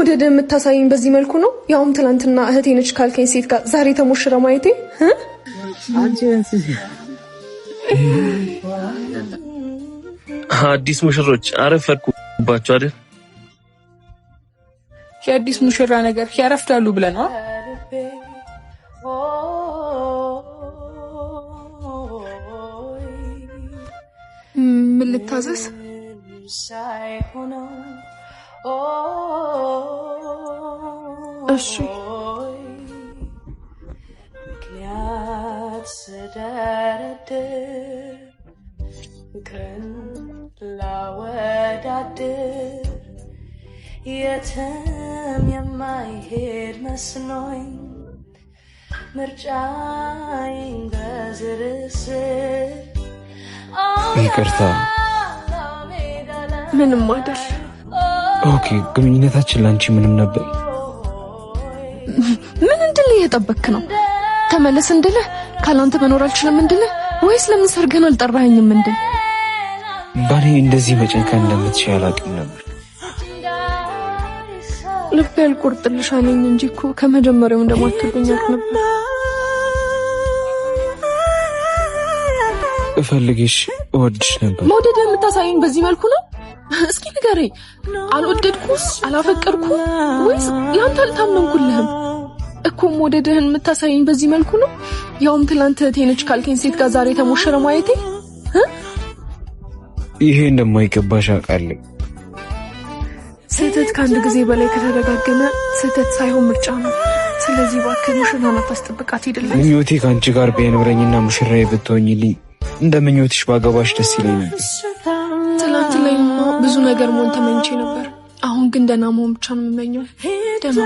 መውደድ የምታሳይኝ በዚህ መልኩ ነው? ያውም ትላንትና እህቴ ነች ካልከኝ ሴት ጋር ዛሬ ተሞሽረ ማየቴ አዲስ ሙሽሮች አረፈርኩባቸው አይደል? የአዲስ ሙሽራ ነገር ያረፍዳሉ ብለህ ነው? ምን ልታዘዝ? እሺ የትም የማይሄድ መስሎኝ ምርጫዬን በዝርዝር ይቅርታ። ምንም አይደል። ኦኬ፣ ግንኙነታችን ላንቺ ምንም ነበር? ምን እንድል እየጠበክ ነው? ተመለስ እንድልህ? ካላንተ መኖር አልችልም እንድልህ? ወይስ ለምን ሰርገን አልጠራኸኝም እንድል? ባኔ እንደዚህ መጨከን እንደምትችል አላውቅም ነበር። ልቤ አልቆርጥልሽ አለኝ እንጂ እኮ ከመጀመሪያው እንደማትወደኝ አውቅ ነበር። እፈልግሽ እወድሽ ነበር። መውደድ የምታሳየኝ በዚህ መልኩ ነው? እስኪ ንገረኝ። አልወደድኩስ? አላፈቀርኩ? ወይስ ያንተ አልታመንኩልህም? እኮ መውደድህን የምታሳየኝ በዚህ መልኩ ነው? ያውም ትላንት እህቴ ነች ካልከኝ ሴት ጋር ዛሬ ተሞሸረ ማየቴ ይሄ እንደማይገባሽ አውቃለሁ። ስህተት ከአንድ ጊዜ በላይ ከተደጋገመ ስህተት ሳይሆን ምርጫ ነው። ስለዚህ እባክህ ሙሽራን አታስጠብቃት። ሄድልኝ። ምኞቴ ከአንቺ ጋር ቢኖረኝና ሙሽራዬ ብትሆኝልኝ እንደ ምኞትሽ ባገባሽ ደስ ይለኝ ነበር። ትላንት ላይማ ብዙ ነገር መሆን ተመኝቼ ነበር። አሁን ግን ደህና መሆን ብቻ ነው የምመኘው። ደህና